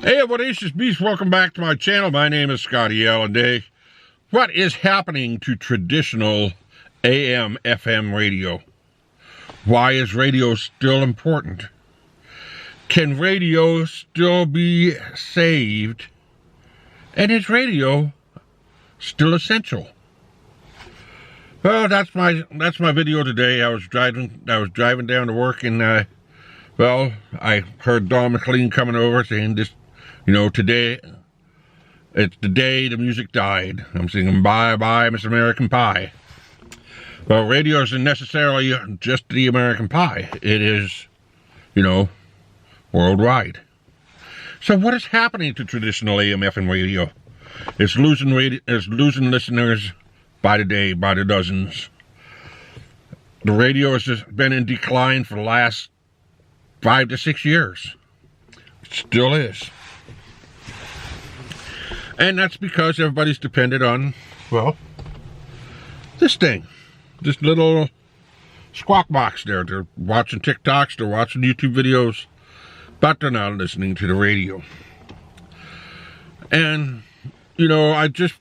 Hey, Audacious Beast, welcome back to my channel. My name is Scottyallenday. What is happening to traditional AM, FM radio? Why is radio still important? Can radio still be saved? And is radio still essential? Well, that's my video today. I was driving down to work, and I heard Don McLean coming over saying this. Today, it's the day the music died. I'm singing Bye Bye Miss American Pie. Well, radio isn't necessarily just the American Pie. It is, worldwide. So what is happening to traditional AM, FM radio? It's losing listeners by the day, by the dozens. The radio has just been in decline for the last 5 to 6 years. It still is. And that's because everybody's dependent on, this thing. This little squawk box there. They're watching TikToks, they're watching YouTube videos, but they're not listening to the radio. And, I just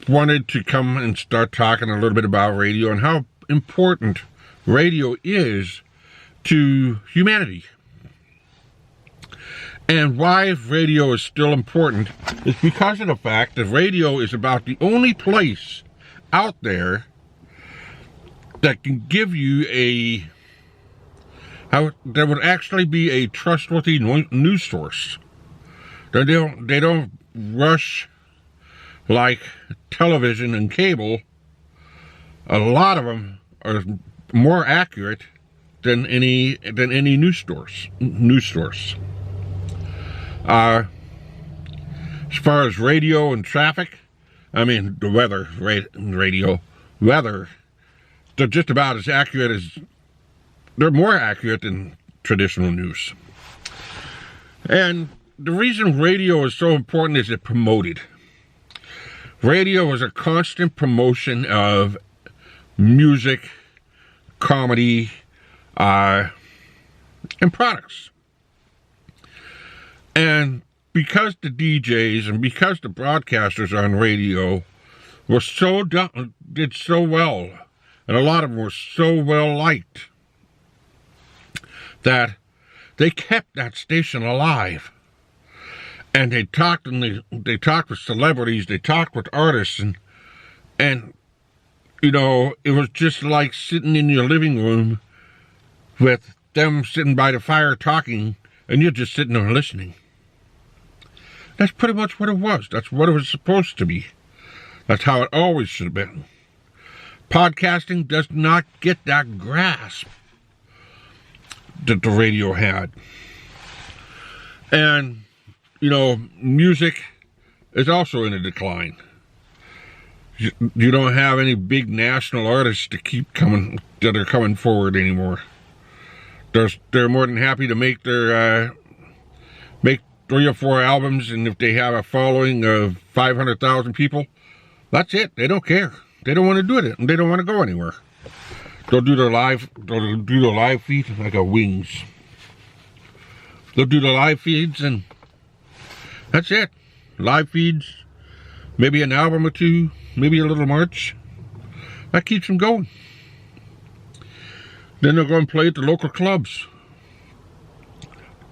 wanted to come and start talking a little bit about radio and how important radio is to humanity. And why radio is still important is because of the fact that radio is about the only place out there that can give you that would actually be a trustworthy news source. They don't rush like television and cable. A lot of them are more accurate than any news source. As far as radio and traffic, the weather, they're just about as accurate they're more accurate than traditional news. And the reason radio is so important is it's promoted. Radio is a constant promotion of music, comedy, and products. And because the DJs and because the broadcasters on radio did so well, and a lot of them were so well liked, that they kept that station alive. And they talked with celebrities, they talked with artists, and it was just like sitting in your living room with them sitting by the fire talking, and you're just sitting there listening. That's pretty much what it was. That's what it was supposed to be. That's how it always should have been. Podcasting does not get that grasp that the radio had. And, music is also in a decline. You don't have any big national artists that are coming forward anymore. They're more than happy to make 3 or 4 albums, and if they have a following of 500,000 people, that's it. They don't care. They don't want to do it, and they don't want to go anywhere. They'll do the live feed. I got wings. They'll do the live feeds, and that's it. Live feeds, maybe an album or 2, maybe a little merch. That keeps them going. Then they'll go and play at the local clubs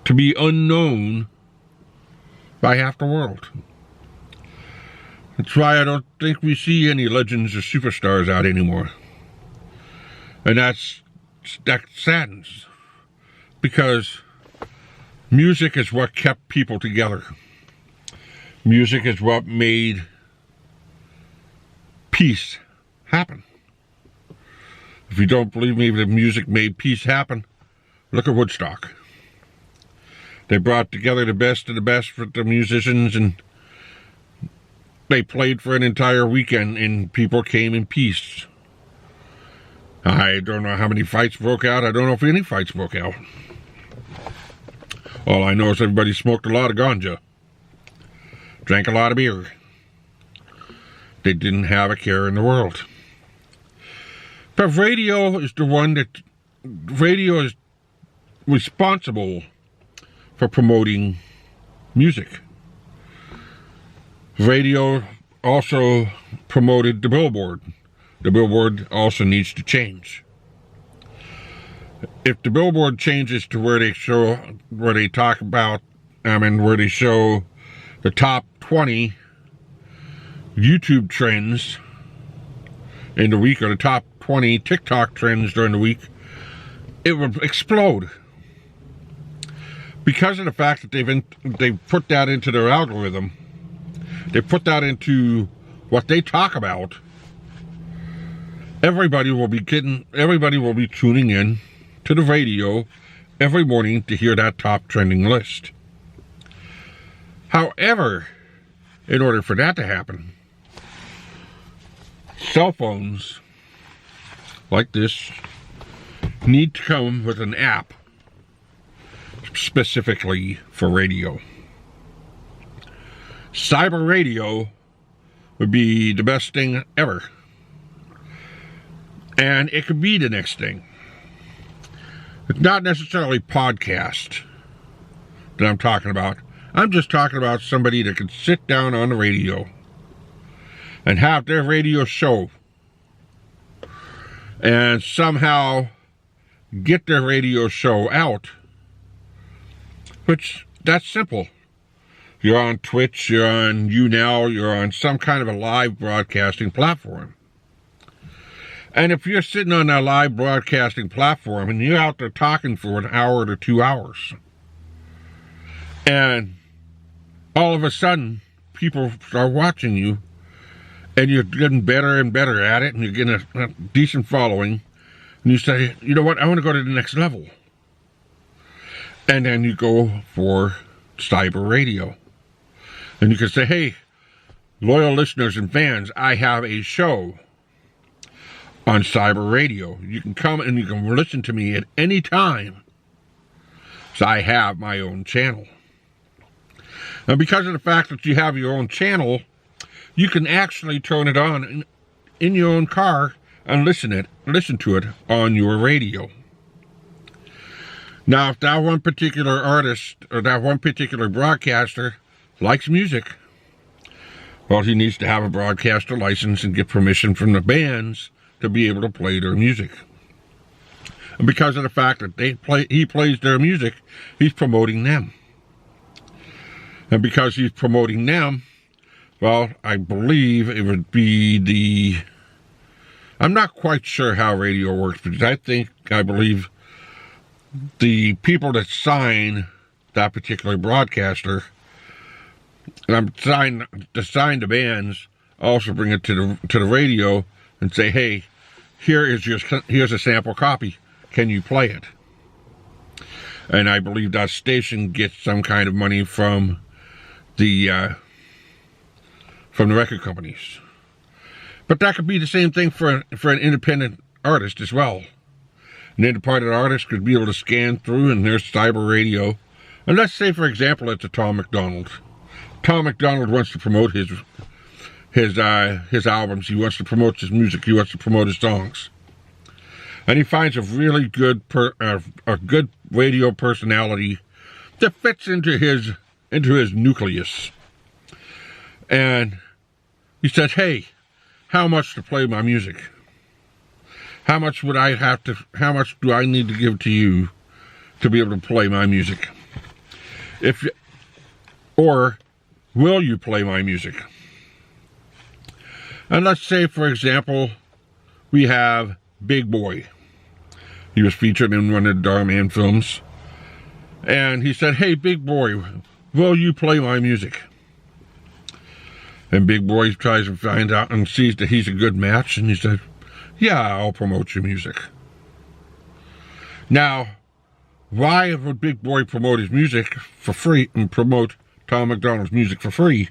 to be unknown by half the world. That's why I don't think we see any legends or superstars out anymore. And that saddens, because music is what kept people together. Music is what made peace happen. If you don't believe me that music made peace happen, look at Woodstock. They brought together the best of the best for the musicians, and they played for an entire weekend, and people came in peace. I don't know how many fights broke out. I don't know if any fights broke out. All I know is everybody smoked a lot of ganja, drank a lot of beer. They didn't have a care in the world. But radio is responsible for promoting music. Radio also promoted the billboard. The billboard also needs to change. If the billboard changes to where they show the top 20 YouTube trends in the week, or the top 20 TikTok trends during the week, it would explode. Because of the fact that they've put that into their algorithm, they put that into what they talk about, everybody will be tuning in to the radio every morning to hear that top trending list. However, in order for that to happen, cell phones like this need to come with an app specifically for radio. Cyber radio would be the best thing ever. And it could be the next thing. It's not necessarily podcast that I'm talking about. I'm just talking about somebody that can sit down on the radio and have their radio show and somehow get their radio show out. Which, that's simple. You're on Twitch, you're on YouNow, you're on some kind of a live broadcasting platform. And if you're sitting on that live broadcasting platform and you're out there talking for an hour to 2 hours, and all of a sudden people start watching you, and you're getting better and better at it, and you're getting a decent following, and you say, you know what, I want to go to the next level. And then you go for cyber radio. And you can say, hey, loyal listeners and fans, I have a show on cyber radio. You can come and you can listen to me at any time. So I have my own channel. And because of the fact that you have your own channel, you can actually turn it on in your own car and listen to it on your radio. Now, if that one particular artist or that one particular broadcaster likes music, well, he needs to have a broadcaster license and get permission from the bands to be able to play their music. And because of the fact that he plays their music, he's promoting them. And because he's promoting them, well, I believe it would be I'm not quite sure how radio works, because I believe the people that sign that particular broadcaster, and sign the bands, also bring it to the radio and say, hey, here's a sample copy. Can you play it? And I believe that station gets some kind of money from the record companies. But that could be the same thing for an independent artist as well. An independent artist could be able to scan through, and there's cyber radio. And let's say, for example, it's a Tom McDonald. Tom McDonald wants to promote his albums. He wants to promote his music. He wants to promote his songs. And he finds a really good good radio personality that fits into his nucleus. And he says, hey, how much to play my music? How much do I need to give to you to be able to play my music? Or will you play my music? And let's say, for example, we have Big Boy. He was featured in one of the Dhar Mann films. And he said, hey, Big Boy, will you play my music? And Big Boy tries to find out and sees that he's a good match, and he said, yeah, I'll promote your music. Now, why would Big Boy promote his music for free and promote Tom McDonald's music for free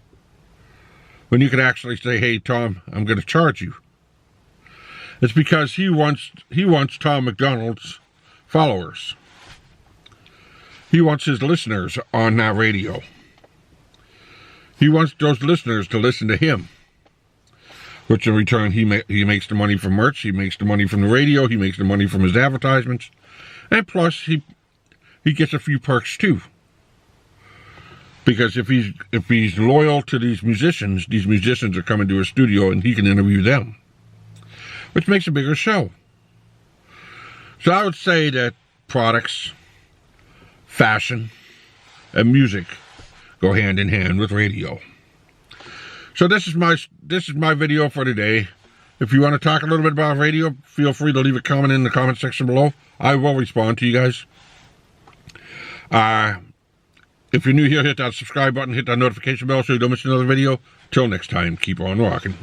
when you could actually say, hey, Tom, I'm going to charge you? It's because he wants Tom McDonald's followers. He wants his listeners on that radio. He wants those listeners to listen to him. Which in return, he makes the money from merch, he makes the money from the radio, he makes the money from his advertisements, and plus he gets a few perks too. Because if he's loyal to these musicians are coming to his studio and he can interview them, which makes a bigger show. So I would say that products, fashion, and music go hand in hand with radio. So this is my video for today. If you want to talk a little bit about radio, feel free to leave a comment in the comment section below. I will respond to you guys. If you're new here, hit that subscribe button, hit that notification bell so you don't miss another video. Till next time, keep on rocking.